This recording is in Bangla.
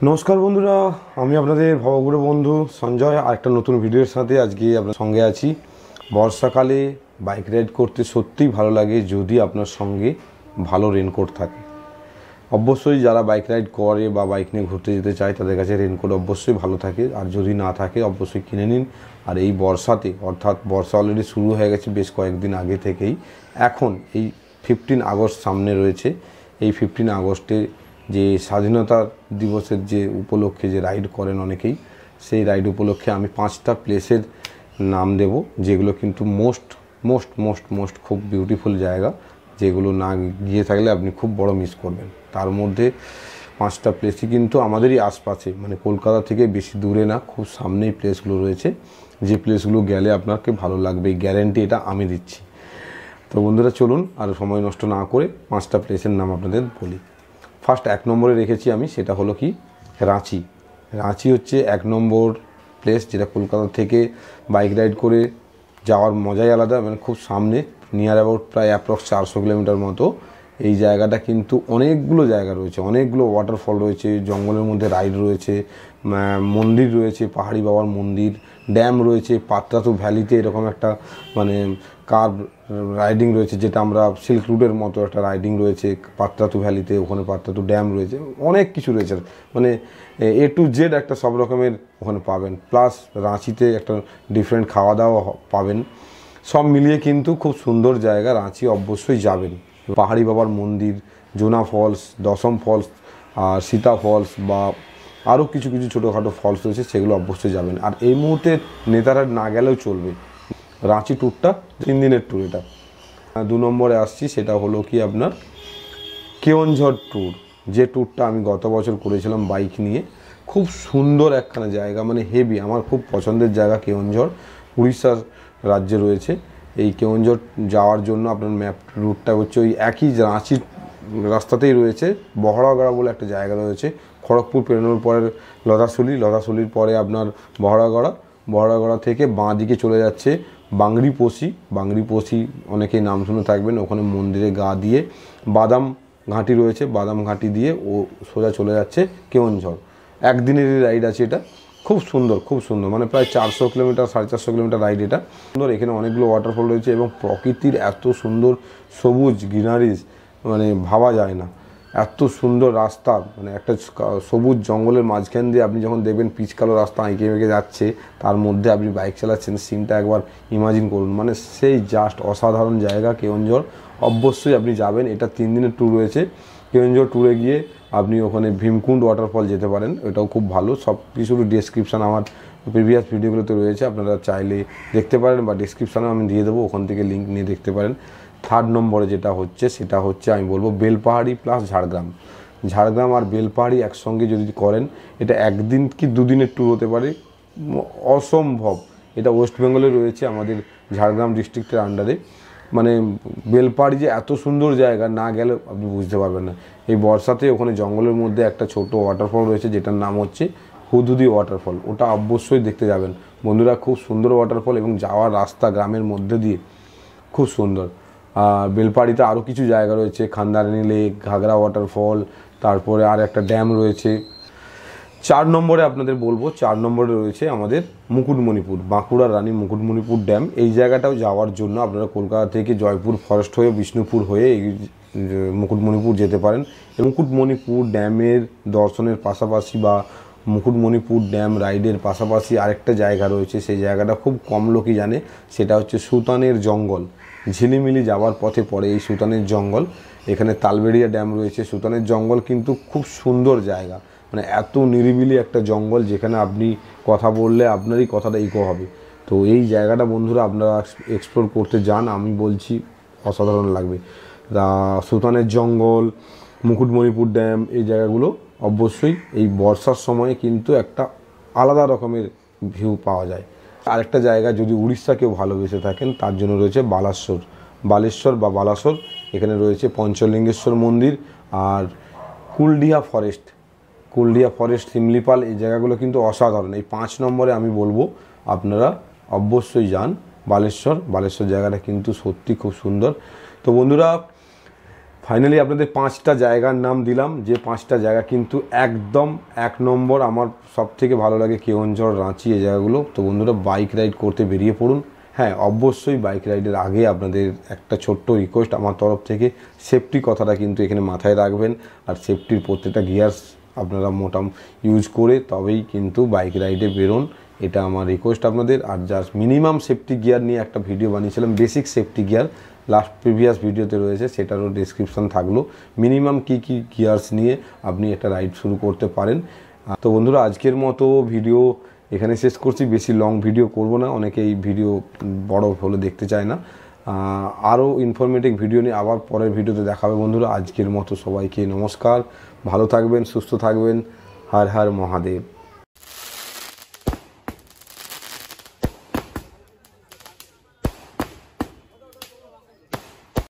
নমস্কার বন্ধুরা, আমি আপনাদের ভবগুরু বন্ধু সঞ্জয় আরেকটা নতুন ভিডিওর সাথে আজকে আপনার সঙ্গে আছি। বর্ষাকালে বাইক রাইড করতে সত্যিই ভালো লাগে যদি আপনার সঙ্গে ভালো রেনকোট থাকে। অবশ্যই যারা বাইক রাইড করে বা বাইক নিয়ে ঘুরতে যেতে চায় তাদের কাছে রেনকোট অবশ্যই ভালো থাকে, আর যদি না থাকে অবশ্যই কিনে নিন। আর এই বর্ষাতে, অর্থাৎ বর্ষা অলরেডি শুরু হয়ে গেছে বেশ কয়েকদিন আগে থেকেই, এখন এই 15 আগস্ট সামনে রয়েছে। এই 15 আগস্টে যে স্বাধীনতা দিবসের যে উপলক্ষে যে রাইড করেন অনেকেই, সেই রাইড উপলক্ষে আমি 5টা প্লেসের নাম দেব, যেগুলো কিন্তু মোস্ট মোস্ট মোস্ট মোস্ট খুব বিউটিফুল জায়গা, যেগুলো না গিয়ে থাকলে আপনি খুব বড় মিস করবেন। তার মধ্যে 5টা প্লেসই কিন্তু আমাদেরই আশপাশে, মানে কলকাতা থেকে বেশি দূরে না, খুব সামনেই প্লেসগুলো রয়েছে। যে প্লেসগুলো গেলে আপনাকে ভালো লাগবে, গ্যারেন্টি এটা আমি দিচ্ছি। তো বন্ধুরা চলুন আর সময় নষ্ট না করে 5টা প্লেসের নাম আপনাদের বলি। ফার্স্ট 1 নম্বরে রেখেছি আমি, সেটা হলো কি রাঁচি। রাঁচি হচ্ছে 1 নম্বর প্লেস, যেটা কলকাতা থেকে বাইক রাইড করে যাওয়ার মজাই আলাদা। মানে খুব সামনে, নিয়ার অ্যাবাউট প্রায় অ্যাপ্রক্স 400 কিলোমিটার মতো। এই জায়গাটা কিন্তু অনেকগুলো জায়গা রয়েছে, অনেকগুলো ওয়াটারফল রয়েছে, জঙ্গলের মধ্যে রাইড রয়েছে, মন্দির রয়েছে, পাহাড়ি বাবার মন্দির, ড্যাম রয়েছে, পাত্রাতু ভ্যালিতে এরকম একটা মানে কার রাইডিং রয়েছে, যেটা আমরা সিল্ক রুটের মতো একটা রাইডিং রয়েছে পাত্রাতু ভ্যালিতে। ওখানে পাত্রাতু ড্যাম রয়েছে, অনেক কিছু রয়েছে, মানে A to Z একটা সব রকমের ওখানে পাবেন। প্লাস রাঁচিতে একটা ডিফারেন্ট খাওয়া দাওয়া পাবেন। সব মিলিয়ে কিন্তু খুব সুন্দর জায়গা, রাঁচি অবশ্যই যাবেন। পাহাড়ি বাবার মন্দির, জোনা ফলস, দশম ফলস, আর সীতা ফলস, বা আরও কিছু কিছু ছোটোখাটো ফলস রয়েছে, সেগুলো অবশ্যই যাবেন। আর এই মুহূর্তে নেতারা না গেলেও চলবে, রাঁচি ট্যুরটা 3 দিনের ট্যুর এটা। 2 নম্বরে আসছি, সেটা হলো কি আপনার কেওনঝড় ট্যুর। যে ট্যুরটা আমি গত বছর করেছিলাম বাইক নিয়ে, খুব সুন্দর একখানা জায়গা, মানে হেভি, আমার খুব পছন্দের জায়গা কেওনঝড়, উড়িষ্যার রাজ্যে রয়েছে। এই কেওনঝড় যাওয়ার জন্য আপনার ম্যাপ রুটটা হচ্ছে ওই একই রাঁচির রাস্তাতেই রয়েছে। বহড়াগড়া বলে একটা জায়গা রয়েছে, খড়গপুর পেরোনোর পরে লতাশুলি, লতাশুলির পরে আপনার বহড়াগড়া, বহড়াগড়া থেকে বাঁ দিকে চলে যাচ্ছে বাংরিপোষি। বাংরিপোষি অনেকেই নাম শুনে থাকবেন, ওখানে মন্দিরে গা দিয়ে বাদাম ঘাঁটি রয়েছে, বাদাম ঘাঁটি দিয়ে ও সোজা চলে যাচ্ছে কেওনঝড়। একদিনেরই রাইড আছে এটা, খুব সুন্দর, খুব সুন্দর, মানে প্রায় 400 কিলোমিটার 450 কিলোমিটার রাইড এটা। সুন্দর, এখানে অনেকগুলো ওয়াটারফল রয়েছে এবং প্রকৃতির এত সুন্দর সবুজ গ্রিনারিজ, মানে ভাবা যায় না। এত সুন্দর রাস্তা, মানে একটা সবুজ জঙ্গলের মাঝখান দিয়ে আপনি যখন দেখবেন পিচ কালো রাস্তা এঁকে বেঁকে যাচ্ছে, তার মধ্যে আপনি বাইক চালাচ্ছেন, সিনটা একবার ইমাজিন করুন। মানে সেই জাস্ট অসাধারণ জায়গা কেওনঝড়, অবশ্যই আপনি যাবেন। এটা 3 দিনের ট্যুর রয়েছে। কেওনঝড় ট্যুরে গিয়ে আপনি ওখানে ভীমকুণ্ড ওয়াটারফল যেতে পারেন, এটাও খুব ভালো। সব কিছুর ডেসক্রিপশান আমার প্রিভিয়াস ভিডিওগুলোতে রয়েছে, আপনারা চাইলে দেখতে পারেন, বা ডেসক্রিপশানেও আমি দিয়ে দেবো, ওখান থেকে লিঙ্ক নিয়ে দেখতে পারেন। 3rd নম্বরে যেটা হচ্ছে, সেটা হচ্ছে আমি বলবো বেলপাহাড়ি প্লাস ঝাড়গ্রাম। ঝাড়গ্রাম আর বেলপাহাড়ি একসঙ্গে যদি করেন, এটা 1 দিন কি 2 দিনের ট্যুর হতে পারে, অসম্ভব। এটা ওয়েস্ট বেঙ্গলে রয়েছে, আমাদের ঝাড়গ্রাম ডিস্ট্রিক্টের আন্ডারে। মানে বেলপাহাড়ি যে এত সুন্দর জায়গা, না গেলে আপনি বুঝতে পারবেন না। এই বর্ষাতে ওখানে জঙ্গলের মধ্যে একটা ছোট ওয়াটারফল রয়েছে, যেটার নাম হচ্ছে হুদহুদি ওয়াটারফল, ওটা অবশ্যই দেখতে যাবেন বন্ধুরা। খুব সুন্দর ওয়াটারফল এবং যাওয়ার রাস্তা গ্রামের মধ্যে দিয়ে খুব সুন্দর। আর বেলপাহাড়িতে আরও কিছু জায়গা রয়েছে, খান্দারানি লেক, ঘাগরা ওয়াটারফল, তারপরে আর একটা ড্যাম রয়েছে। 4 নম্বরে আপনাদের বলবো, 4 নম্বরে রয়েছে আমাদের মুকুটমণিপুর, বাঁকুড়ার রানী মুকুটমণিপুর ড্যাম। এই জায়গাটাও যাওয়ার জন্য আপনারা কলকাতা থেকে জয়পুর ফরেস্ট হয়ে, বিষ্ণুপুর হয়ে এই মুকুটমণিপুর যেতে পারেন। মুকুটমণিপুর ড্যামের দর্শনের পাশাপাশি বা মুকুটমণিপুর ড্যাম রাইডের পাশাপাশি আরেকটা জায়গা রয়েছে, সেই জায়গাটা খুব কম লোকই জানে, সেটা হচ্ছে সুতানের জঙ্গল। ঝিলিমিলি যাওয়ার পথে পড়ে এই সুতানের জঙ্গল। এখানে তালবেড়িয়া ড্যাম রয়েছে। সুতানের জঙ্গল কিন্তু খুব সুন্দর জায়গা, মানে এত নিরিবিলি একটা জঙ্গল, যেখানে আপনি কথা বললে আপনারই কথাটা ইকো হবে। তো এই জায়গাটা বন্ধুরা আপনারা এক্সপ্লোর করতে যান, আমি বলছি অসাধারণ লাগবে। সুতানের জঙ্গল, মুকুটমণিপুর ড্যাম, এই জায়গাগুলো অবশ্যই এই বর্ষার সময়ে কিন্তু একটা আলাদা রকমের ভিউ পাওয়া যায়। আরেকটা জায়গা, যদি উড়িষ্যা কেউ ভালোবেসে থাকেন, তার জন্য রয়েছে বালাসোর, বালেশ্বর বা বালাসোর। এখানে রয়েছে পঞ্চলিঙ্গেশ্বর মন্দির আর কুলডিহা ফরেস্ট, কুলডিহা ফরেস্ট, শিমলিপাল, এই জায়গাগুলো কিন্তু অসাধারণ। এই 5 নম্বরে আমি বলবো আপনারা অবশ্যই যান বালেশ্বর। বালেশ্বর জায়গাটা কিন্তু সত্যি খুব সুন্দর। তো বন্ধুরা ফাইনালি আপনাদের 5টা জায়গার নাম দিলাম, যে 5টা জায়গা কিন্তু একদম 1 নম্বর। আমার সব থেকে ভালো লাগে কেওনঝড়, রাঁচি, এই জায়গাগুলো। তো বন্ধুরা বাইক রাইড করতে বেরিয়ে পড়ুন। হ্যাঁ, অবশ্যই বাইক রাইডের আগে আপনাদের একটা ছোট্ট রিকোয়েস্ট আমার তরফ থেকে, সেফটি কথাটা কিন্তু এখানে মাথায় রাখবেন। আর সেফটির প্রত্যেকটা গিয়ার্স আপনারা ইউজ করে তবেই কিন্তু বাইক রাইডে বেরোন, এটা আমার রিকোয়েস্ট আপনাদের। আর জাস্ট মিনিমাম সেফটি গিয়ার নিয়ে একটা ভিডিও বানিয়েছিলাম, basic safety gear, last previous ভিডিওতে রয়েছে, সেটারও ডেসক্রিপশন থাকলো। মিনিমাম কি গিয়ার্স নিয়ে আপনি একটা রাইড শুরু করতে পারেন। তো বন্ধুরা আজকের মতো ভিডিও এখানে শেষ করছি, বেশি লং ভিডিও করব না, অনেকে এই ভিডিও বড় হলে দেখতে চায় না। আরও ইনফরমেটিভ ভিডিও নিয়ে আবার পরের ভিডিওতে দেখাবে বন্ধুরা। আজকের মতো সবাইকে নমস্কার, ভালো থাকবেন, সুস্থ থাকবেন, হর হর মহাদেব।